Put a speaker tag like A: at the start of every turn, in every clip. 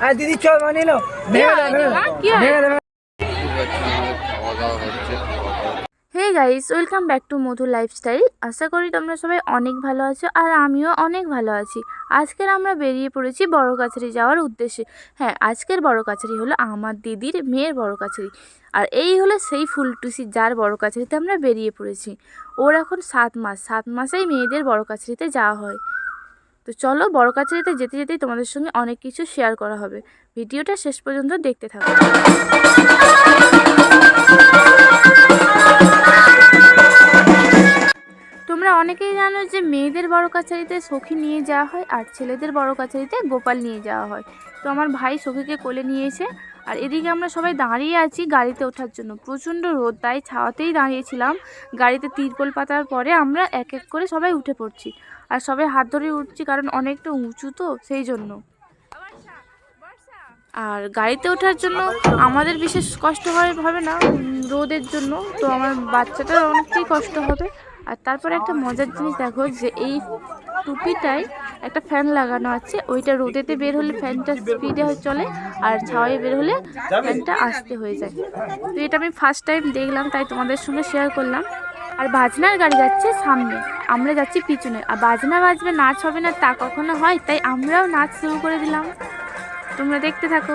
A: আর দিদি চল বানিয়ে নাও, ভেঙে দাও, ভেঙে দাও।
B: Hey guys, welcome back to Madhu lifestyle. আশা করি তোমরা সবাই অনেক ভালো আছো আর আমিও অনেক ভালো আছি। আজকের আমরা বেরিয়ে পড়েছি বড় কাছারি যাওয়ার উদ্দেশ্যে। হ্যাঁ, আজকের বড় কাছারি হলো আমার দিদির মেয়ের বড় কাছারি। আর এই হলো সেই ফুলটুসি যার বড় কাছারিতে আমরা বেরিয়ে পড়েছি। ওর এখন 7 মাস, 7 মাসেই মেয়েদের বড় কাছারিতে যাওয়া হয়। তো চলো, বড় কাছারিতে যেতে যেতেই তোমাদের সঙ্গে অনেক কিছু শেয়ার করা হবে। ভিডিওটা শেষ পর্যন্ত দেখতে থাকো। তোমরা অনেকেই জানো যে মেয়েদের বড় কাছারিতে সখী নিয়ে যাওয়া হয় আর ছেলেদের বড় কাছারিতে গোপাল নিয়ে যাওয়া হয়। তো আমার ভাই সখীকে কোলে নিয়েছে আর এদিকে আমরা সবাই দাঁড়িয়ে আছি গাড়িতে ওঠার জন্য। প্রচণ্ড রোদ, তাই ছাওয়াতেই দাঁড়িয়েছিলাম। গাড়িতে তিরপল পাতার পরে আমরা এক এক করে সবাই উঠে পড়ছি আর সবাই হাত ধরে উঠছি, কারণ অনেকটা উঁচু তো সেই জন্য। আর গাড়িতে ওঠার জন্য আমাদের বিশেষ কষ্ট হবে না রোদের জন্য, তো আমার বাচ্চাটার অনেকটাই কষ্ট হবে। আর তারপরে একটা মজার জিনিস দেখো, যে এই টুপিটায় একটা ফ্যান লাগানো আছে। ওইটা রোদেতে বের হলে ফ্যানটা স্পিডে চলে আর ছাওয়ায় বের হলে ফ্যানটা আস্তে হয়ে যায়। তো এটা আমি ফার্স্ট টাইম দেখলাম, তাই তোমাদের সঙ্গে শেয়ার করলাম। আর বাজনার গাড়ি যাচ্ছে সামনে, আমরা যাচ্ছি পিছনে। আর বাজনা বাজবে, নাচ হবে না তা কখনো হয়? তাই আমরাও নাচ শুরু করে দিলাম। তোমরা দেখতে থাকো।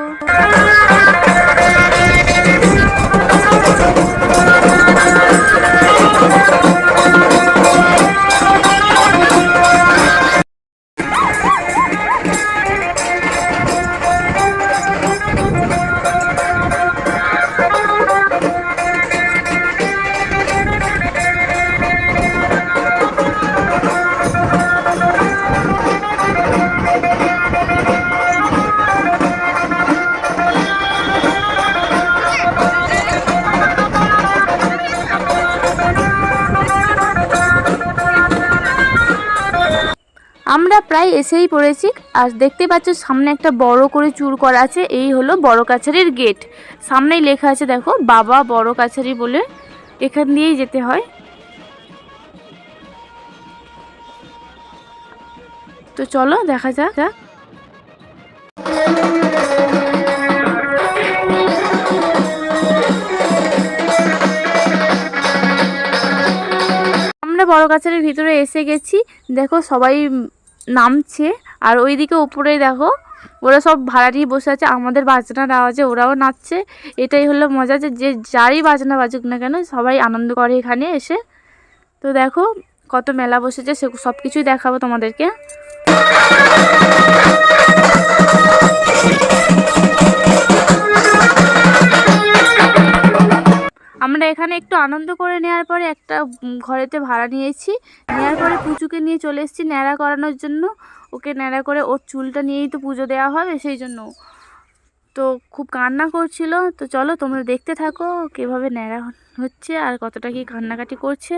B: আমরা প্রায় এসেই পড়েছি। আর দেখতে পাচ্ছ সামনে একটা বড় করে চুর করা আছে, এই হলো বড় কাছারির গেট। সামনেই লেখা আছে দেখো, বাবা বড় কাছারি বলে। এখান দিয়েই যেতে হয়। তো চলো দেখা যাক। আমরা বড় কাছারির ভিতরে এসে গেছি। দেখো সবাই নামছে আর ওইদিকে উপরে দেখো ওরা সব ভাড়াটিয়ে বসে আছে। আমাদের বাজনার আওয়াজে ওরাও নাচছে। এটাই হলো মজা, যে যারই বাজনা বাজুক না কেন সবাই আনন্দ করে এখানে এসে। তো দেখো কত মেলা বসেছে, সে সব কিছুই দেখাবো তোমাদেরকে। আমরা এখানে একটু আনন্দ করে নেওয়ার পরে একটা ঘরেতে ভাড়া নিয়েছি। নেওয়ার পরে পুচুকে নিয়ে চলে এসেছি ন্যাড়া করানোর জন্য। ওকে ন্যাড়া করে ওর চুলটা নিয়েই তো পুজো দেওয়া হবে, সেই জন্য। তো খুব কান্না করছিল। তো চলো তোমরা দেখতে থাকো কীভাবে ন্যাড়া হচ্ছে আর কতটা কি কান্নাকাটি করছে।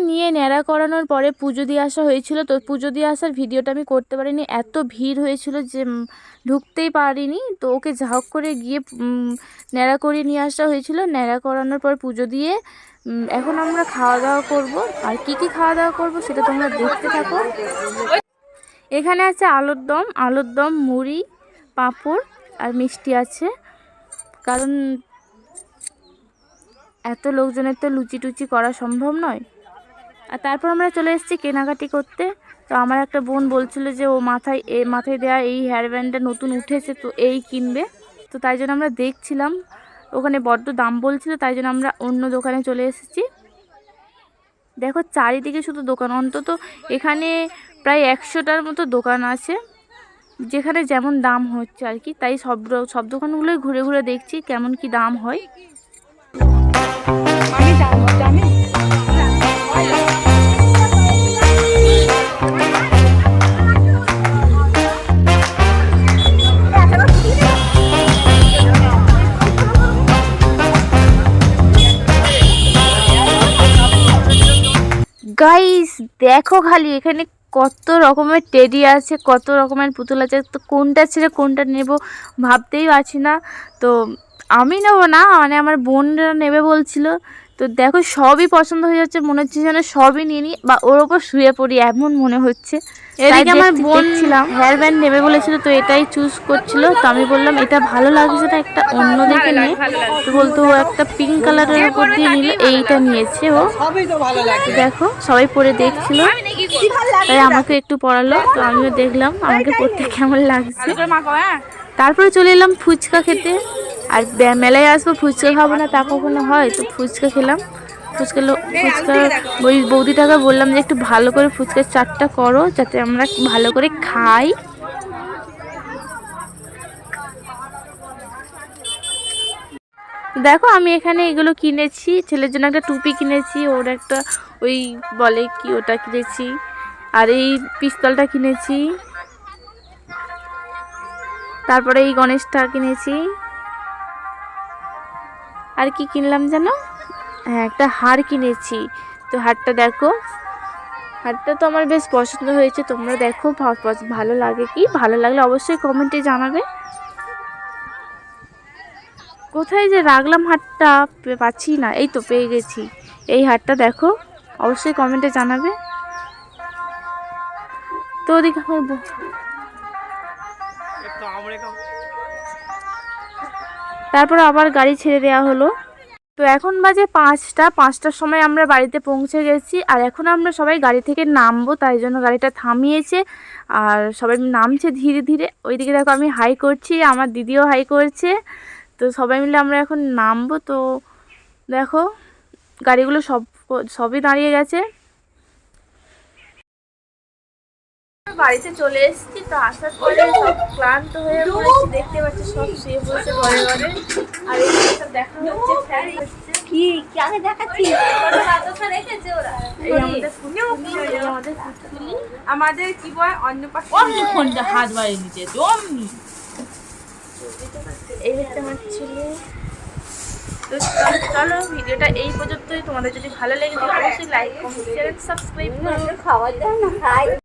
B: নিয়ে ন্যাড়া করানোর পরে পুজো দিয়ে আসা হয়েছিল। তো পুজো দিয়ে আসার ভিডিওটা আমি করতে পারিনি, এত ভিড় হয়েছিল যে ঢুকতেই পারিনি। তো ওকে ঝাঁক করে গিয়ে ন্যাড়া করিয়ে নিয়ে আসা হয়েছিল। ন্যাড়া করানোর পর পুজো দিয়ে এখন আমরা খাওয়া দাওয়া করব। আর কি কি খাওয়া দাওয়া করব সেটা তোমরা দেখতে থাকো। এখানে আছে আলুর দম, মুড়ি, পাঁপড় আর মিষ্টি আছে, কারণ এত লোকজনের তো লুচি টুচি করা সম্ভব নয়। আর তারপর আমরা চলে এসেছি কেনাকাটি করতে। তো আমার একটা বোন বলছিল যে ও মাথায় দেওয়া এই হেয়ার ব্যান্ডটা নতুন উঠেছে, তো এই কিনবে। তো তাই জন্য আমরা দেখছিলাম, ওখানে বড্ড দাম বলছিল, তাই জন্য আমরা অন্য দোকানে চলে এসেছি। দেখো চারিদিকে শুধু দোকান, অন্তত এখানে প্রায় 100টার মতো দোকান আছে, যেখানে যেমন দাম হচ্ছে আর কি। তাই সব দোকানগুলোই ঘুরে ঘুরে দেখছি কেমন কি দাম হয়। গাইস দেখো খালি এখানে কত রকমের টেডি আছে, কত রকমের পুতুল আছে, তো কোনটা ছেড়ে কোনটা নেব ভাবতেই পারছি না। তো আমি নেব না, মানে আমার বোনরা নেবে বলছিল। তো দেখো সবই পছন্দ হয়ে যাচ্ছে, মনে হচ্ছে যেন সবই নিয়ে নিই বা ওর ওপর শুয়ে পড়ি এমন মনে হচ্ছে। এদিকে আমার বোন হেয়ার ব্যান্ড নেবে বলেছিল, তো এটাই চুজ করছিল। তো আমি বললাম এটা ভালো লাগছে না, একটা অন্য দেখে নে। তো বলতো ও একটা পিঙ্ক কালারের উপর দিয়ে নিল, এইটা নিয়েছে ও। দেখো সবাই পরে দেখছিল, তাই আমাকে একটু পড়ালো, তো আমিও দেখলাম আমাকে পড়তে কেমন লাগছে। তারপরে চলে এলাম ফুচকা খেতে। আর মেলায় আসবো ফুচকা খাবো না তা কখনো হয়? তো ফুচকা খেলাম। ফুচকা ওই বৌদিটাকে বললাম যে একটু ভালো করে ফুচকার চাটটা করো, যাতে আমরা ভালো করে খাই। দেখো আমি এখানে এগুলো কিনেছি, ছেলের জন্য একটা টুপি কিনেছি, ওর একটা ওই বলে কি ওটা কিনেছি, আর এই পিস্তলটা কিনেছি, তারপরে এই গণেশটা কিনেছি। আর কি কিনলাম জানো? হ্যাঁ, একটা হার কিনেছি। তো হারটা দেখো, হারটা তো আমার বেশ পছন্দ হয়েছে। তোমরা দেখো ভালো লাগে কি? ভালো লাগলে অবশ্যই কমেন্টে জানাবে। কোথায় যে রাখলাম হারটা, পাচ্ছি না। এই তো পেয়ে গেছি, এই হারটা দেখো, অবশ্যই কমেন্টে জানাবে। তো ওদিকে আমার তারপর আবার গাড়ি ছেড়ে দেওয়া হলো। তো এখন বাজে 5টার সময় আমরা বাড়িতে পৌঁছে গেছি। আর এখন আমরা সবাই গাড়ি থেকে নামবো, তাই জন্য গাড়িটা থামিয়েছে আর সবাই নামছে ধীরে ধীরে। ওইদিকে দেখো আমি হাই করছি, আমার দিদিও হাই করছে। তো সবাই মিলে আমরা এখন নামবো। তো দেখো গাড়িগুলো সবই দাঁড়িয়ে গেছে। বাড়িতে চলে এসেছি। তো আসার পরে সব ক্লান্ত হয়ে পড়েছি, দেখতে পাচ্ছি সব শুয়ে পড়েছে ঘরে ঘরে। আর এই সব দেখা হচ্ছে, ফ্যান হচ্ছে কি আমি দেখাচ্ছি। আমাদের কি বল অন্য পাশে হাত বাড়িয়ে নিচে জমি। এই হচ্ছে আমার ছেলে। তো চলো ভিডিওটা এই পর্যন্তই। তোমাদের যদি ভালো লেগে থাকে অবশ্যই লাইক কমেন্ট শেয়ার সাবস্ক্রাইব করো। খাওয়া দাও না খাই।